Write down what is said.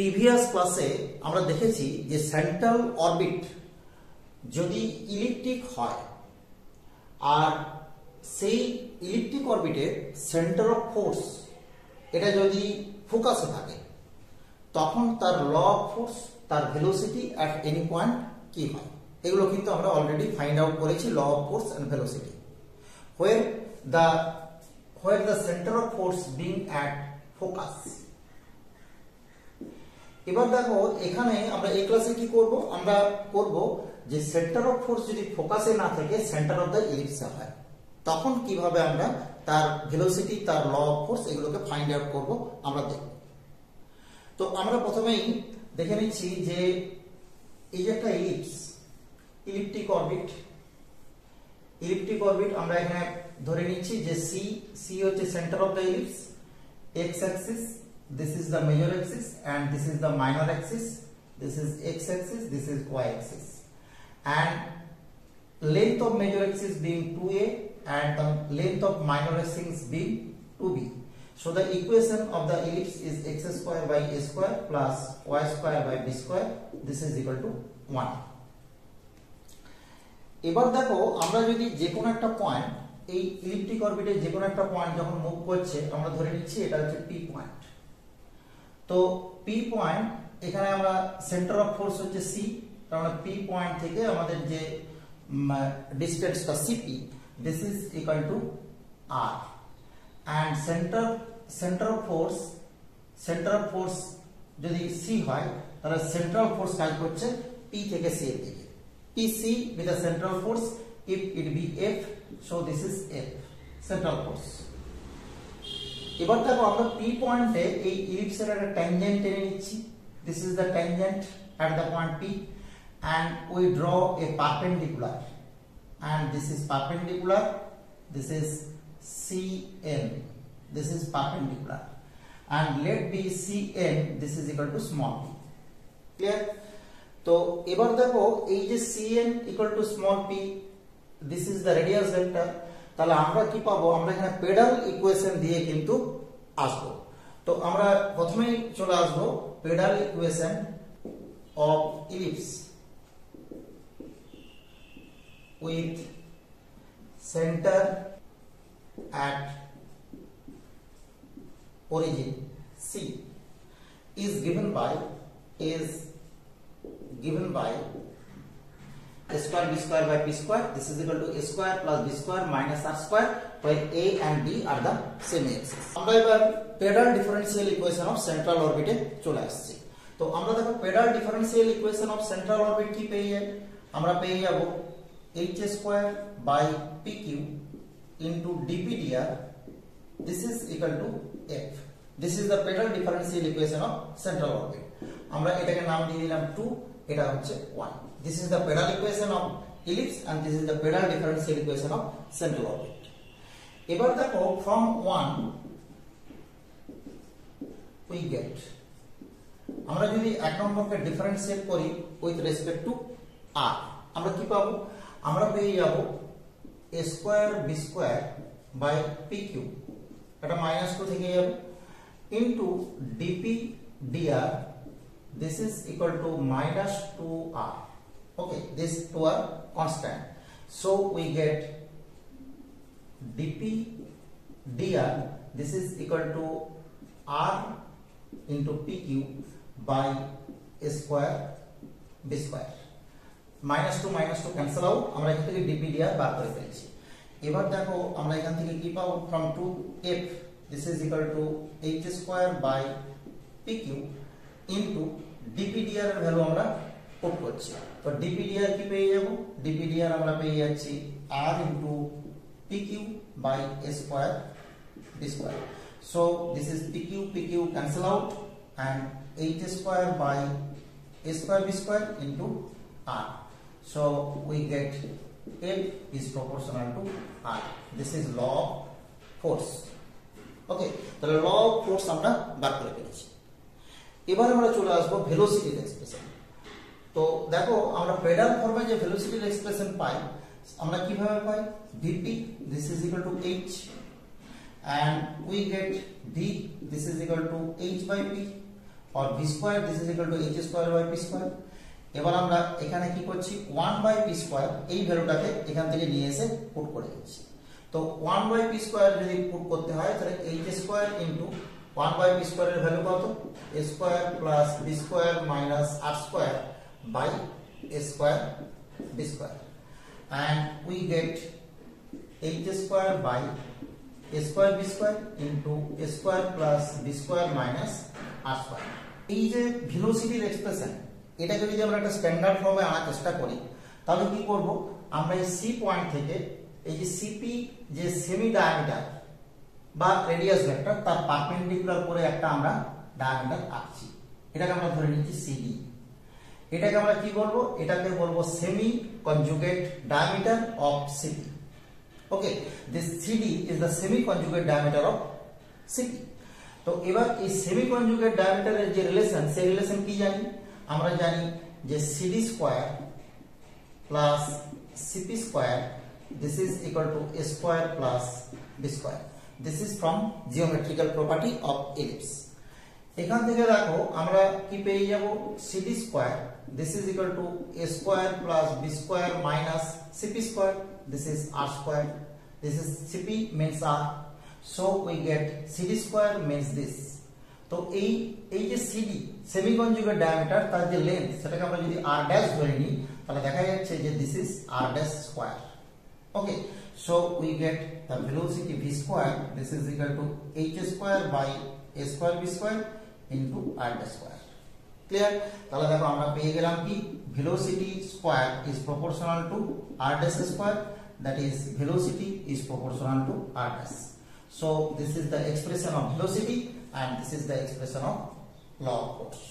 Previous ক্লাসে আমরা দেখেছি যে সেন্ট্রাল অরবিট যদি ইলিপ্টিক হয় আর সেই ইলিপ্টিক অরবিটের সেন্টার অফ ফোর্স এটা যদি ফোকাসে থাকে তখন তার ল অফ ফোর্স, তার ভেলোসিটি অ্যাট এনি পয়েন্ট কি হয়, এগুলো কিন্তু আমরা অলরেডি ফাইন্ড আউট করেছি। Law of force and velocity where the center of force being at focus। এবার দেখো এখানে আমরা এই ক্লাসে কি করব, আমরা করব যে সেন্টার অফ ফোর্স যদি ফোকাসে না থেকে সেন্টার অফ দ্য ইলিপসে হয় তখন কিভাবে আমরা তার ভেলোসিটি, তার ল অফ ফোর্স এগুলোকে ফাইন্ড আউট করব আমরা দেখব। তো আমরা প্রথমেই দেখে নিচ্ছি যে এই যে একটা ইলিপস, ইলিপ্টিক অরবিট আমরা এখানে ধরে নিচ্ছি যে সি হচ্ছে centre of the ellipse, x axis, this is the major axis and this is the minor axis, this is x axis, this is y axis, and length of major axis being 2a and the length of minor axis being 2b. So the equation of the ellipse is x square by a square plus y square by b square, this is equal to 1. এবার দেখো আমরা যদি যে কোনো একটা point, এই ইলিপ্টিক অরবিটের যে কোনো একটা পয়েন্ট যখন মুভ করছে আমরা ধরে নিচ্ছি এটা হচ্ছে পি পয়েন্ট। তো পি পয়েন্ট এখানে আমরা সেন্টার অফ ফোর্স হচ্ছে সি, তার মানে পি পয়েন্ট থেকে আমাদের যে ডিসটেন্সটা CP, this is equal to R, and centre of force যদি সি হয় তাহলে সেন্ট্রাল ফোর্স কাজ করছে পি থেকে সি এর দিকে। PC with a central force, if it be F, so this is F, central force. এবার দেখো আমরা P পয়েন্টে এই ইলিপসের একটা ট্যানজেন্ট টেনে নিচ্ছি, this is the tangent at the point P, and we draw a perpendicular, and this is perpendicular, this is CN, this is perpendicular, and let be CN, this is equal to small p, clear? তো এবার দেখো এই যে cn equal to small p, this is the radius vector, তাহলে আমরা কি পাবো, আমরা এখানে পেডাল ইকুয়েশন দিয়ে কিন্তু আসবো। তো আমরা প্রথমেই চলে আসবো pedal equation of ellipse with centre at origin c is given by a square b square by p square, this is equal to a square plus b square minus r square, where a and b are the same axis. আমরা এবার pedal differential equation of central অরবিটে চলে আসছি। তো আমরা দেখো pedal differential equation of central orbit কি পেয়ে যাই, আমরা পেয়ে যাব h square by pq into dp dr, this is equal to f. This is the pedal differential equation of central orbit. আমরা এটাকে নাম দিয়ে দিলাম 2, এটা হচ্ছে 1. This is the pedal equation of ellipse and this is the pedal differential equation of central orbit. এবার দেখো from 1 we get, আমরা যদি এক নম্বরকে ডিফারেন্সিয়েট করি উইথ রেসপেক্ট টু r, আমরা কি পাবো, আমরা পেয়ে যাব a square b square by pq, এটা -2 থেকে যাবে, into dp dr, this is equal to -2r. Okay, these two are constant, so we get dp dr, this is equal to r into pq by a square b square. -2 cancel out, আমরা এখান থেকে dp dr বার করে ফেলেছি। এবার দেখো আমরা এখান থেকে কি পাবো, from 2f, this is equal to h square by pq into dp dr এর ভ্যালু আমরা পুট করছি। তো dp dr কি পেয়ে যাব, dp dr আমরা পেয়ে যাচ্ছি r into pq by a square b square, so this is pq cancel out and h square by a square b square into r, so we get f is proportional to r. This is law of force. ওকে, তাহলে ল of force আমরা বার করে ফেলেছি। এবার আমরা চলে আসবো ভেলোসিটির expression. তো দেখো আমরা পেডাল ফর্মে যে ভেলোসিটির এক্সপ্রেশন পাই আমরা কিভাবে পাই, vp, this is equal to h, and we get v, this is equal to h by p, or v square, this is equal to h square by p square. এবার আমরা এখানে কি করছি 1 by p square এই ভ্যালুটাকে এখান থেকে নিয়ে এসে পুট করে দিচ্ছি। তো 1 by p square যদি পুট করতে হয় তাহলে h square into 1 by p square এর ভ্যালু কত, a square plus b square minus r square by a square b square, and we get h square by a square b square into a square plus b square minus r square. এই যে ভেলোসিটির expression, এটাকে যদি আমরা একটা standard ফর্মে আনার চেষ্টা করি তাহলে কি করব, আমরা এই সি পয়েন্ট থেকে এই যে সিপি যে সেমি ডায়ামিটার বা রেডিয়াস ভেক্টর তার পারপেন্ডিকুলার করে একটা আমরা ডায়ামিটার আঁকছি, এটাকে আমরা ধরে নিচ্ছি সিডি। এটাকে আমরা কি বলবো, এটাকে বলবো semi conjugate diameter of CP. Okay, this CD is the semi conjugate diameter of CP. তো এবার এই সেমি কনজুগেট ডায়ামিটারের যে রিলেশন, সেই রিলেশন কি জানি, আমরা জানি যে CD square plus CP square, this is equal to a square plus b square. This is from geometrical property of ellipse. এখান থেকে দেখো আমরা কি পেয়ে যাব, cd square, this is equal to a square plus b square minus cp square, this is r square, this is cp means r, so we get cd square means this. তো এই যে cd সেমি কনজুগেট ডায়ামিটার তার যে length সেটাকে আমরা যদি r dash ধরে নিই তাহলে দেখা যাচ্ছে যে this is r dash square. Okay, so we get the velocity v square, this is equal to h square by a square b square into r dash square. Clear? তাহলে দেখো আমরা পেয়ে গেলাম কি, velocity square is proportional to r dash square, that is velocity is proportional to r dash. So this is the expression of velocity and this is the expression of law of force.